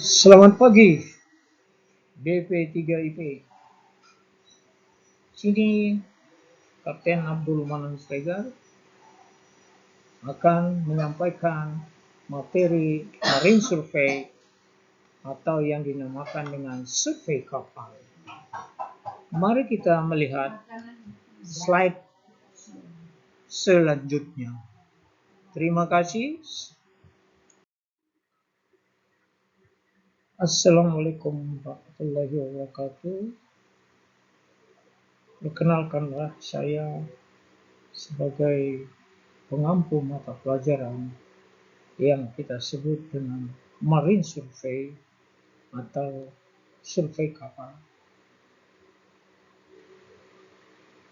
Selamat pagi, BP3IP. Sini Kapten Abdul Manan Sregar akan menyampaikan materi marine survey atau yang dinamakan dengan survei kapal. Mari kita melihat slide selanjutnya. Terima kasih. Assalamualaikum warahmatullahi wabarakatuh. Perkenalkanlah, saya sebagai pengampu mata pelajaran yang kita sebut dengan marine survey atau survei kapal.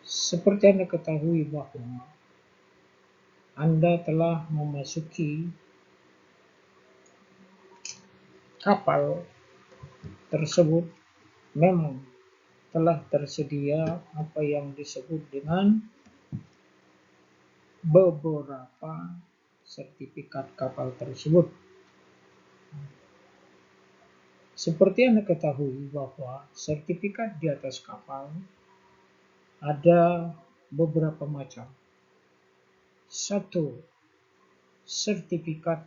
Seperti Anda ketahui bahwa Anda telah memasuki kapal tersebut, memang telah tersedia apa yang disebut dengan beberapa sertifikat kapal tersebut. Seperti Anda ketahui bahwa sertifikat di atas kapal ada beberapa macam. Satu, sertifikat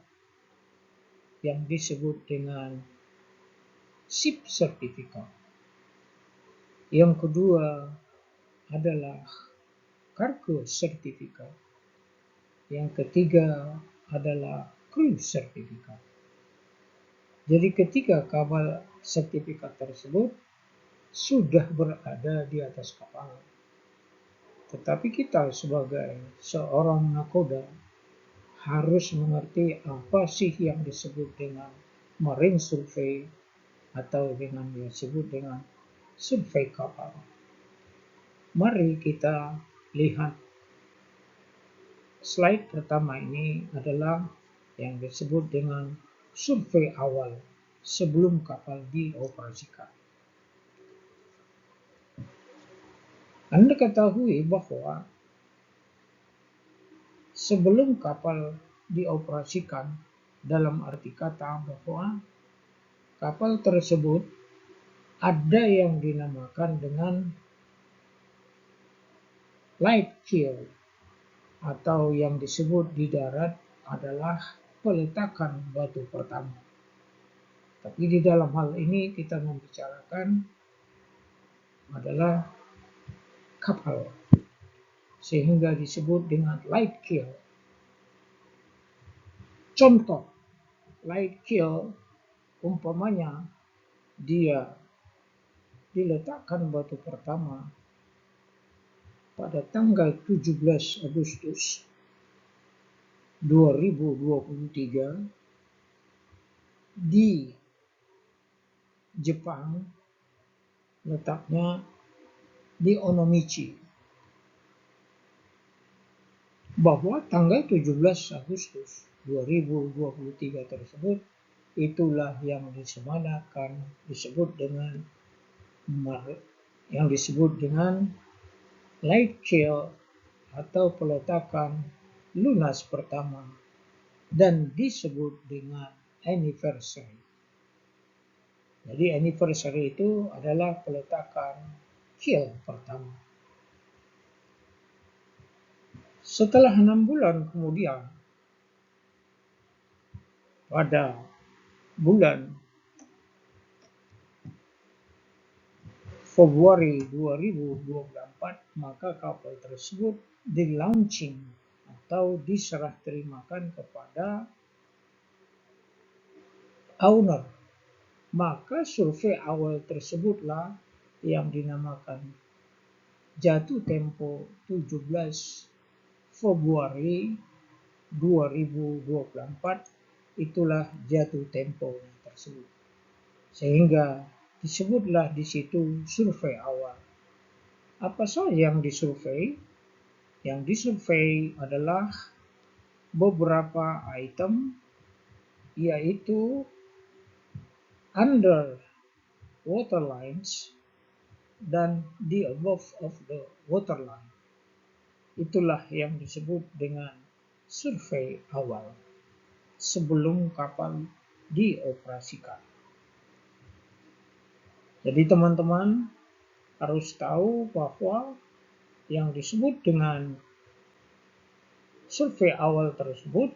yang disebut dengan ship certificate. Yang kedua adalah cargo certificate. Yang ketiga adalah crew certificate. Jadi ketiga kapal sertifikat tersebut sudah berada di atas kapal. Tetapi kita sebagai seorang nakoda harus mengerti apa sih yang disebut dengan marine survey atau dengan disebut dengan survei kapal. Mari kita lihat slide pertama. Ini adalah yang disebut dengan survei awal sebelum kapal dioperasikan. Anda ketahui bahwa sebelum kapal dioperasikan, dalam arti kata bahwa kapal tersebut ada yang dinamakan dengan light keel atau yang disebut di darat adalah peletakan batu pertama. Tapi di dalam hal ini kita membicarakan adalah kapal, sehingga disebut dengan light keel. Contoh light keel umpamanya dia diletakkan batu pertama pada tanggal 17 Agustus 2023 di Jepang, letaknya di Onomichi. Bahwa tanggal 17 Agustus 2023 tersebut itulah yang disebut dengan light keel atau peletakan lunas pertama dan disebut dengan anniversary. Jadi anniversary itu adalah peletakan keel pertama. Setelah 6 bulan kemudian, pada bulan Februari 2024, maka kapal tersebut di-launching atau diserah terimakan kepada owner. Maka survei awal tersebutlah yang dinamakan jatuh tempo 17 Februari 2024, itulah jatuh tempo tersebut. Sehingga disebutlah di situ survei awal. Apa saja yang disurvei? Yang disurvei adalah beberapa item, yaitu under water lines dan the above of the waterline. Itulah yang disebut dengan survei awal sebelum kapal dioperasikan. Jadi teman-teman harus tahu bahwa yang disebut dengan survei awal tersebut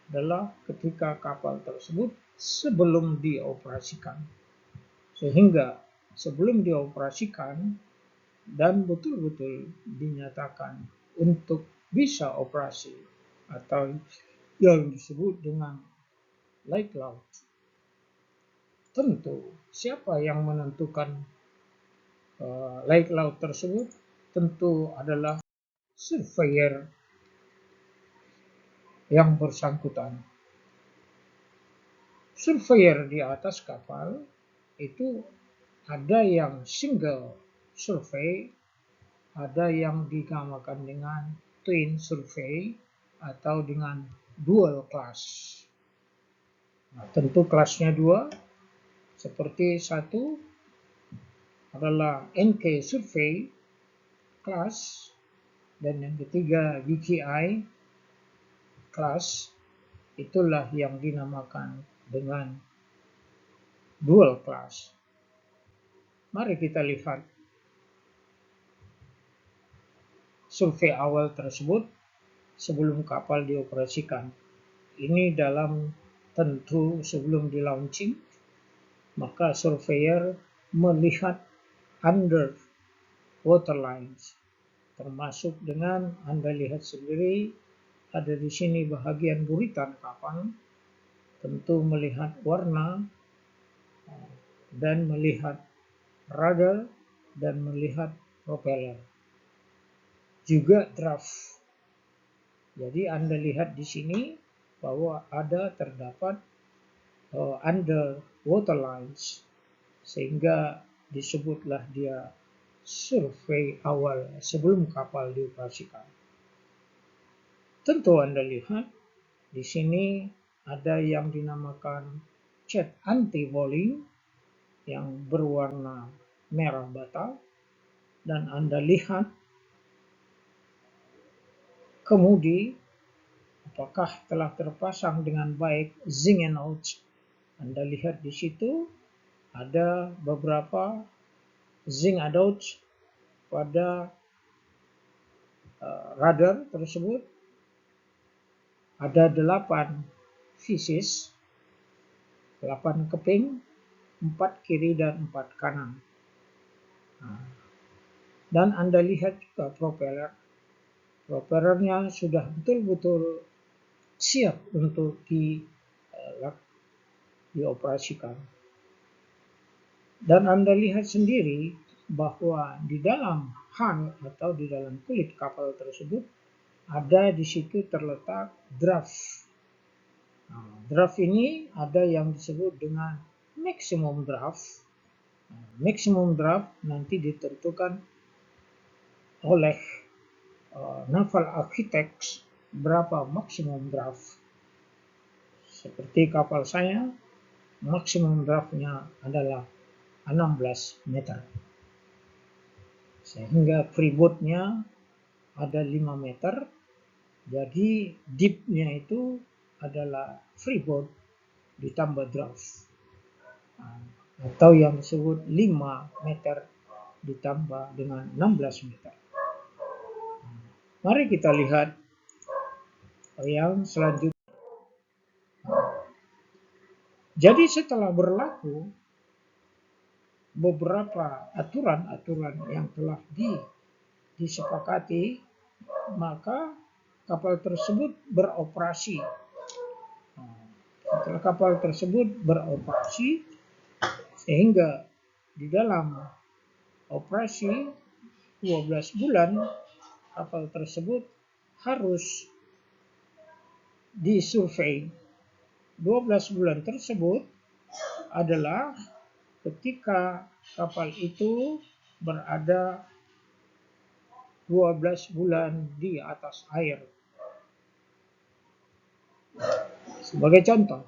adalah ketika kapal tersebut sebelum dioperasikan. Sehingga sebelum dioperasikan dan betul-betul dinyatakan untuk bisa operasi atau yang disebut dengan light laut. Tentu siapa yang menentukan light laut tersebut? Tentu adalah surveyor yang bersangkutan. Surveyor di atas kapal itu ada yang single survey, ada yang dinamakan dengan twin survey atau dengan dual class. Nah, tentu kelasnya dua, seperti satu adalah NK survey class dan yang ketiga VKI class, itulah yang dinamakan dengan dual class. Mari kita lihat survei awal tersebut sebelum kapal dioperasikan. Ini dalam tentu sebelum di launching, maka surveyor melihat under waterlines, termasuk dengan Anda lihat sendiri ada di sini bahagian buritan kapal, tentu melihat warna dan melihat radar dan melihat propeller. Juga draft. Jadi Anda lihat di sini bahwa ada terdapat under waterlines, sehingga disebutlah dia survei awal sebelum kapal dioperasikan. Tentu Anda lihat di sini ada yang dinamakan cat anti-fouling yang berwarna merah bata, dan Anda lihat kemudi apakah telah terpasang dengan baik zinc and ouch. Anda lihat di situ ada beberapa zinc and ouch pada radar tersebut. Ada 8 pieces, 8 keping, 4 kiri dan 4 kanan. Dan Anda lihat juga propeller. Propellernya sudah betul-betul siap untuk dioperasikan. Dan Anda lihat sendiri bahwa di dalam hull atau di dalam kulit kapal tersebut ada di situ terletak draft. Draft ini ada yang disebut dengan maximum draft. Maximum draft nanti ditentukan oleh naval architects berapa maksimum draft. Seperti kapal saya, maksimum draftnya adalah 16 meter. Sehingga freeboardnya ada 5 meter, jadi deepnya itu adalah freeboard ditambah draft. Atau yang disebut 5 meter ditambah dengan 16 meter. Mari kita lihat yang selanjutnya. Jadi setelah berlaku beberapa aturan-aturan yang telah disepakati, maka kapal tersebut beroperasi. Setelah kapal tersebut beroperasi, sehingga di dalam operasi 12 bulan kapal tersebut harus disurvei. 12 bulan tersebut adalah ketika kapal itu berada 12 bulan di atas air. Sebagai contoh,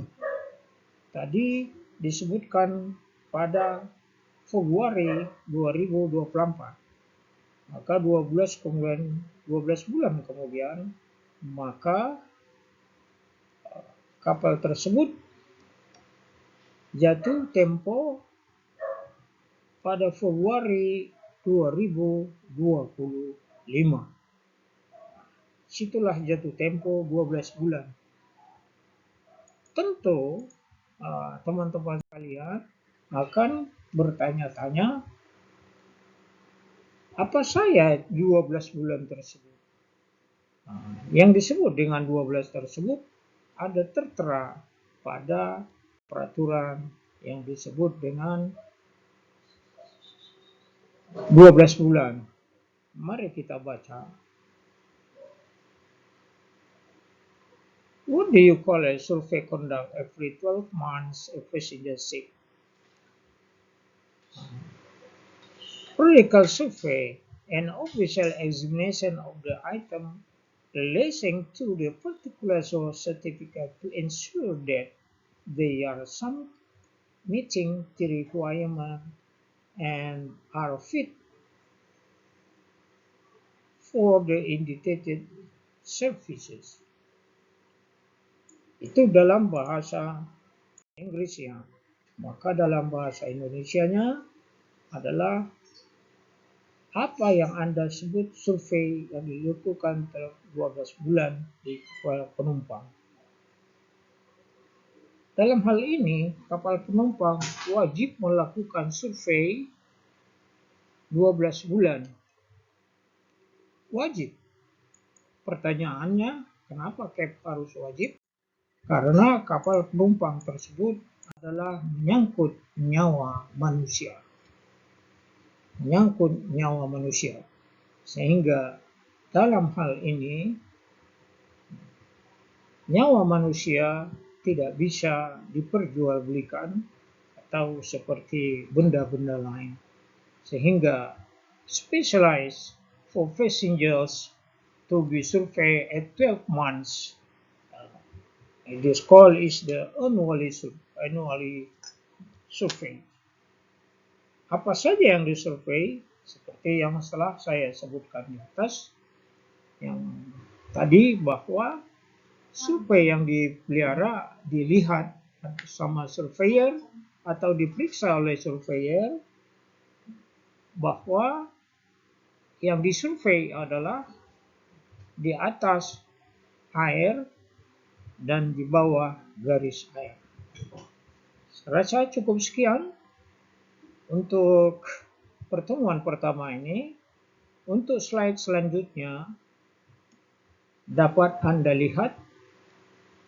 tadi disebutkan pada Februari 2024, maka 12 bulan kemudian, maka kapal tersebut jatuh tempo pada Februari 2025. Situlah jatuh tempo 12 bulan. Tentu teman-teman sekalian akan bertanya-tanya, apa saya 12 bulan tersebut? Yang disebut dengan 12 tersebut ada tertera pada peraturan yang disebut dengan 12 bulan. Mari kita baca. What do you call a survey conduct every 12 months a passenger ship? Periodical survey, an official examination of the item relating to the particular source certificate to ensure that they are meeting the requirement and are fit for the indicated services. Itu dalam bahasa Inggrisnya. Maka dalam bahasa Indonesianya adalah apa yang Anda sebut survei yang dilakukan 12 bulan di kapal penumpang. Dalam hal ini, kapal penumpang wajib melakukan survei 12 bulan. Wajib. Pertanyaannya, kenapa harus wajib? Karena kapal penumpang tersebut adalah menyangkut nyawa manusia. Sehingga dalam hal ini nyawa manusia tidak bisa diperjualbelikan atau seperti benda-benda lain. Sehingga specialized for passengers to be surveyed at 12 months. This call is the annually survey. Apa saja yang disurvei? Seperti yang setelah saya sebutkan di atas, yang tadi bahwa survei yang dipelihara dilihat sama surveyor atau diperiksa oleh surveyor bahwa yang disurvei adalah di atas air dan di bawah garis air. Saya rasa cukup sekian untuk pertemuan pertama ini. Untuk slide selanjutnya dapat Anda lihat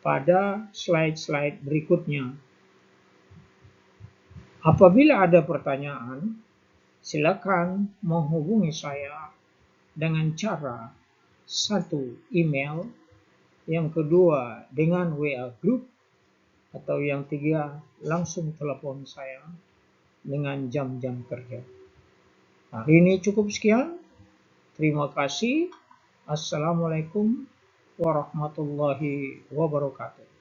pada slide-slide berikutnya. Apabila ada pertanyaan, silakan menghubungi saya dengan cara 1. Email, yang kedua dengan WA Group, atau yang 3 langsung telepon saya dengan jam-jam kerja. Hari ini cukup sekian. Terima kasih. Assalamualaikum warahmatullahi wabarakatuh.